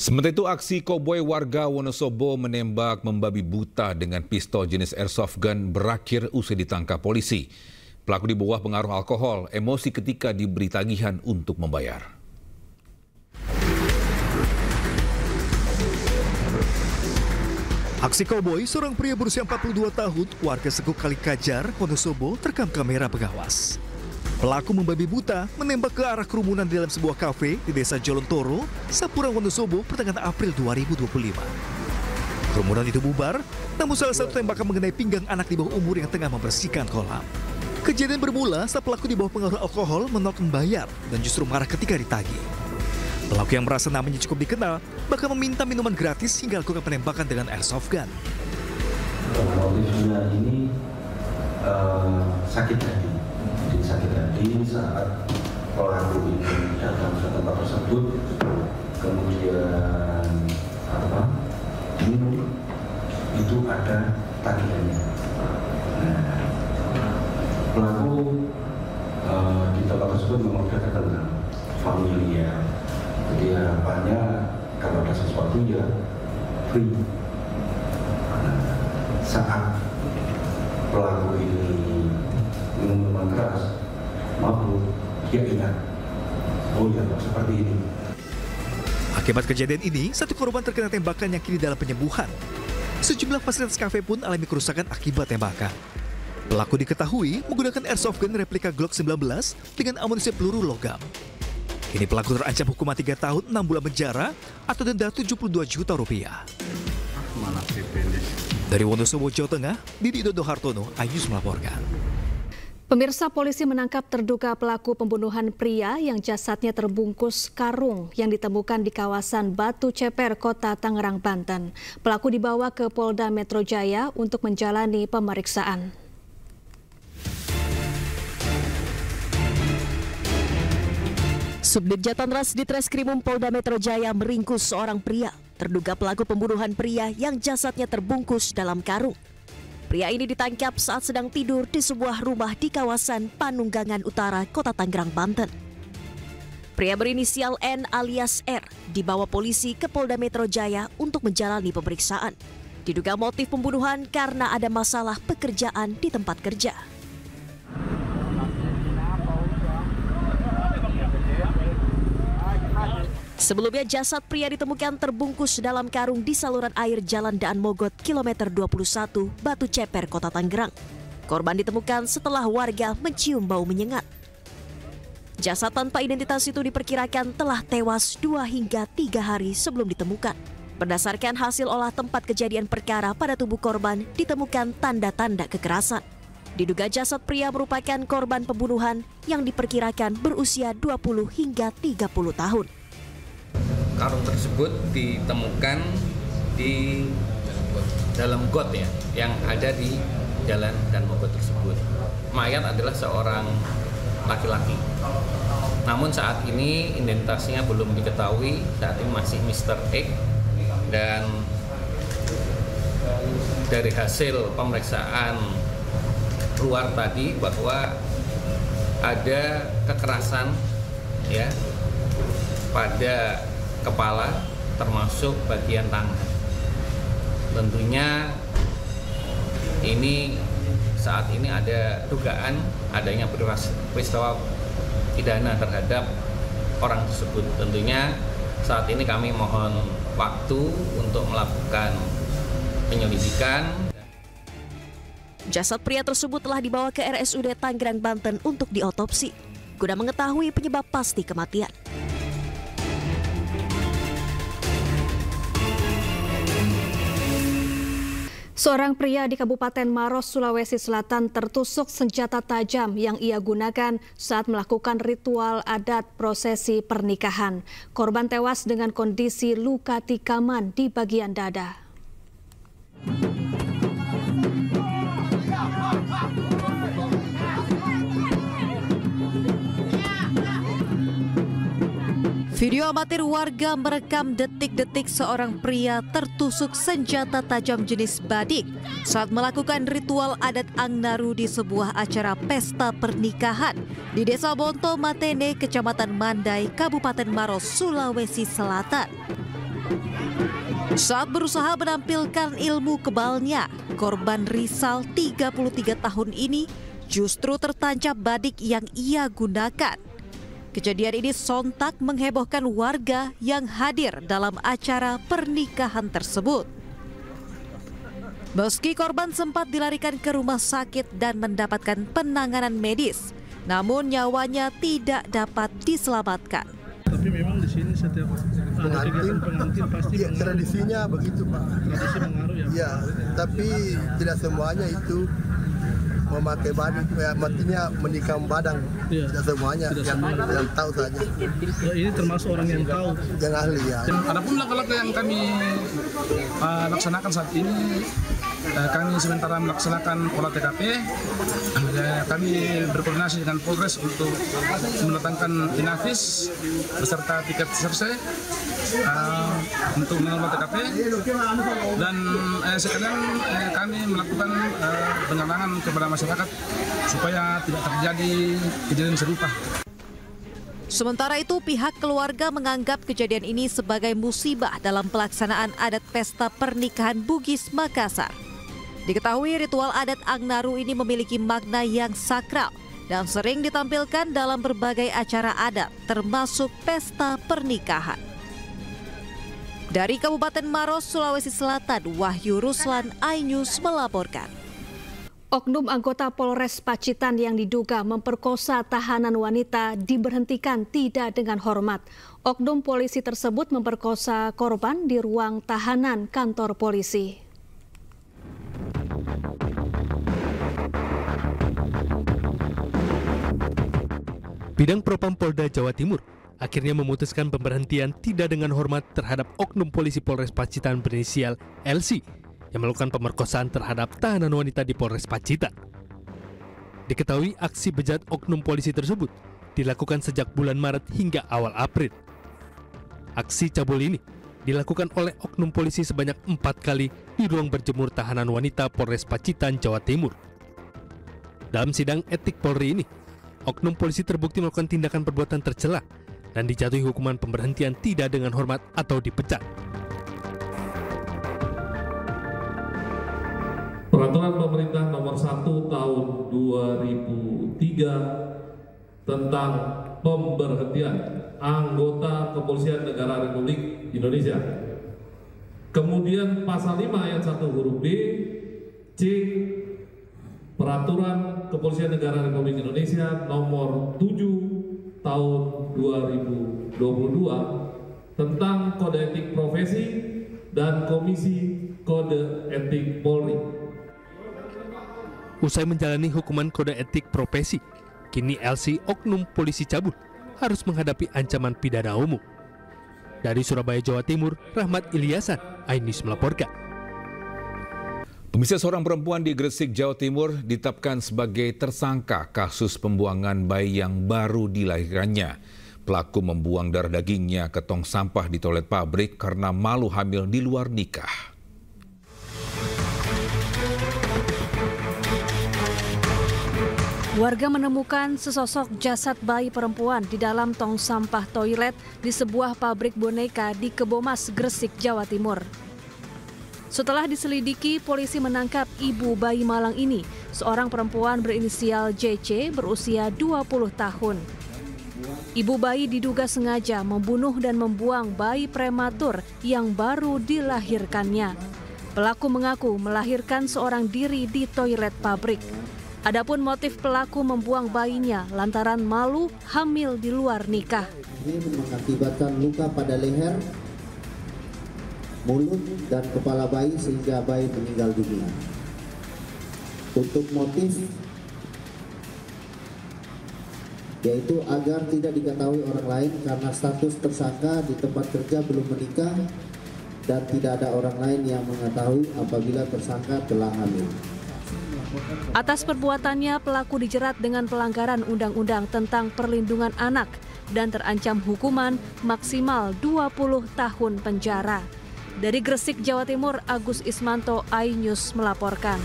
Sementara itu, aksi koboi warga Wonosobo menembak membabi buta dengan pistol jenis airsoft gun berakhir usai ditangkap polisi. Pelaku di bawah pengaruh alkohol, emosi ketika diberi tagihan untuk membayar. Aksi koboi seorang pria berusia 42 tahun, warga Sekuk Kalikajar, Wonosobo, terekam kamera pengawas. Pelaku membabi buta menembak ke arah kerumunan di dalam sebuah kafe di Desa Jolontoro, Sapurang, Wonosobo, pertengahan April 2025. Kerumunan itu bubar, namun salah satu tembakan mengenai pinggang anak di bawah umur yang tengah membersihkan kolam. Kejadian bermula saat pelaku di bawah pengaruh alkohol menolak membayar dan justru marah ketika ditagih. Pelaku yang merasa namanya cukup dikenal bahkan meminta minuman gratis hingga lakukan penembakan dengan airsoft gun. Motifnya ini sakit hati. Jadi sakit hati saat pelaku ini datang ke tempat tersebut, kemudian minum, itu ada tagihannya. Nah, pelaku di tempat tersebut memang sudah terkenal, familiar. Jadi harapannya kalau ada sesuatu ya free. Nah, saat pelaku ini minum minuman keras, mabuk, dia ingat, oh ya seperti ini. Akibat kejadian ini, satu korban terkena tembakan yang kini dalam penyembuhan. Sejumlah fasilitas kafe pun alami kerusakan akibat tembakan. Pelaku diketahui menggunakan airsoft gun replika Glock 19 dengan amunisi peluru logam. Kini pelaku terancam hukuman 3 tahun 6 bulan penjara atau denda 72 juta rupiah. Dari Wonosobo, Jawa Tengah, Didi Dodo Hartono, Ayus melaporkan. Pemirsa, polisi menangkap terduga pelaku pembunuhan pria yang jasadnya terbungkus karung yang ditemukan di kawasan Batu Ceper, Kota Tangerang, Banten. Pelaku dibawa ke Polda Metro Jaya untuk menjalani pemeriksaan. Subdit Jatantras Ditreskrimum Polda Metro Jaya meringkus seorang pria, terduga pelaku pembunuhan pria yang jasadnya terbungkus dalam karung. Pria ini ditangkap saat sedang tidur di sebuah rumah di kawasan Panunggangan Utara, Kota Tangerang, Banten. Pria berinisial N alias R dibawa polisi ke Polda Metro Jaya untuk menjalani pemeriksaan. Diduga motif pembunuhan karena ada masalah pekerjaan di tempat kerja. Sebelumnya jasad pria ditemukan terbungkus dalam karung di saluran air Jalan Daan Mogot, kilometer 21, Batu Ceper, Kota Tangerang. Korban ditemukan setelah warga mencium bau menyengat. Jasad tanpa identitas itu diperkirakan telah tewas 2 hingga 3 hari sebelum ditemukan. Berdasarkan hasil olah tempat kejadian perkara pada tubuh korban ditemukan tanda-tanda kekerasan. Diduga jasad pria merupakan korban pembunuhan yang diperkirakan berusia 20 hingga 30 tahun. Karung tersebut ditemukan di dalam got ya, yang ada di Jalan Daan Mogot tersebut. Mayat adalah seorang laki-laki. Namun saat ini identitasnya belum diketahui, saat ini masih Mr. X. Dan dari hasil pemeriksaan luar tadi bahwa ada kekerasan ya pada kepala termasuk bagian tangan. Tentunya ini saat ini ada dugaan adanya peristiwa pidana terhadap orang tersebut. Tentunya saat ini kami mohon waktu untuk melakukan penyelidikan. Jasad pria tersebut telah dibawa ke RSUD Tangerang, Banten untuk diotopsi guna mengetahui penyebab pasti kematian. Seorang pria di Kabupaten Maros, Sulawesi Selatan tertusuk senjata tajam yang ia gunakan saat melakukan ritual adat prosesi pernikahan. Korban tewas dengan kondisi luka tikaman di bagian dada. Video amatir warga merekam detik-detik seorang pria tertusuk senjata tajam jenis badik saat melakukan ritual adat Angnaru di sebuah acara pesta pernikahan di Desa Bonto Matene, Kecamatan Mandai, Kabupaten Maros, Sulawesi Selatan. Saat berusaha menampilkan ilmu kebalnya, korban Rizal 33 tahun ini justru tertancap badik yang ia gunakan. Kejadian ini sontak menghebohkan warga yang hadir dalam acara pernikahan tersebut. Meski korban sempat dilarikan ke rumah sakit dan mendapatkan penanganan medis, namun nyawanya tidak dapat diselamatkan. Tapi memang di sini setiap ada kegiatan pengantin pasti ya, tradisinya begitu, Pak. Tradisi mengaruh ya. Ya, tapi tidak semuanya itu memakai badik, artinya menikam badang. Ya. Tidak semuanya, yang tahu saja. Ya, ini termasuk orang yang tahu. Yang ahli ya. Adapun langkah-langkah yang kami laksanakan saat ini, kami sementara melaksanakan olah TKP. Kami berkoordinasi dengan Polres untuk mendatangkan Inavis beserta tiket serse untuk mengolah TKP, dan sekalian kami melakukan pengalangan kepada masyarakat supaya tidak terjadi kejadian serupa. Sementara itu, pihak keluarga menganggap kejadian ini sebagai musibah dalam pelaksanaan adat pesta pernikahan Bugis Makassar. Diketahui ritual adat Angnaru ini memiliki makna yang sakral dan sering ditampilkan dalam berbagai acara adat, termasuk pesta pernikahan. Dari Kabupaten Maros, Sulawesi Selatan, Wahyu Ruslan, iNews melaporkan. Oknum anggota Polres Pacitan yang diduga memperkosa tahanan wanita diberhentikan tidak dengan hormat. Oknum polisi tersebut memperkosa korban di ruang tahanan kantor polisi. Bidang Propam Polda Jawa Timur akhirnya memutuskan pemberhentian tidak dengan hormat terhadap oknum polisi Polres Pacitan berinisial LC yang melakukan pemerkosaan terhadap tahanan wanita di Polres Pacitan. Diketahui aksi bejat oknum polisi tersebut dilakukan sejak bulan Maret hingga awal April. Aksi cabul ini dilakukan oleh oknum polisi sebanyak 4 kali di ruang berjemur tahanan wanita Polres Pacitan, Jawa Timur. Dalam sidang etik Polri ini, oknum polisi terbukti melakukan tindakan perbuatan tercela dan dijatuhi hukuman pemberhentian tidak dengan hormat atau dipecat. Peraturan Pemerintah Nomor 1 Tahun 2003 tentang pemberhentian anggota Kepolisian Negara Republik Indonesia. Kemudian Pasal 5 Ayat 1 huruf B, C, Peraturan Kepolisian Negara Republik Indonesia Nomor 7 Tahun 2022 tentang Kode Etik Profesi dan Komisi Kode Etik Polri. Usai menjalani hukuman kode etik profesi, kini LC oknum polisi cabul harus menghadapi ancaman pidana umum. Dari Surabaya, Jawa Timur, Rahmat Ilyasan, iNews melaporkan. Pemirsa, seorang perempuan di Gresik, Jawa Timur ditetapkan sebagai tersangka kasus pembuangan bayi yang baru dilahirkannya. Pelaku membuang darah dagingnya ke tong sampah di toilet pabrik karena malu hamil di luar nikah. Warga menemukan sesosok jasad bayi perempuan di dalam tong sampah toilet di sebuah pabrik boneka di Kebomas, Gresik, Jawa Timur. Setelah diselidiki, polisi menangkap ibu bayi malang ini, seorang perempuan berinisial JC berusia 20 tahun. Ibu bayi diduga sengaja membunuh dan membuang bayi prematur yang baru dilahirkannya. Pelaku mengaku melahirkan seorang diri di toilet pabrik. Adapun motif pelaku membuang bayinya lantaran malu hamil di luar nikah. Ini mengakibatkan luka pada leher, mulut, dan kepala bayi sehingga bayi meninggal dunia. Untuk motif yaitu agar tidak diketahui orang lain karena status tersangka di tempat kerja belum menikah dan tidak ada orang lain yang mengetahui apabila tersangka telah hamil. Atas perbuatannya, pelaku dijerat dengan pelanggaran Undang-Undang tentang Perlindungan Anak dan terancam hukuman maksimal 20 tahun penjara. Dari Gresik, Jawa Timur, Agus Ismanto, iNews melaporkan.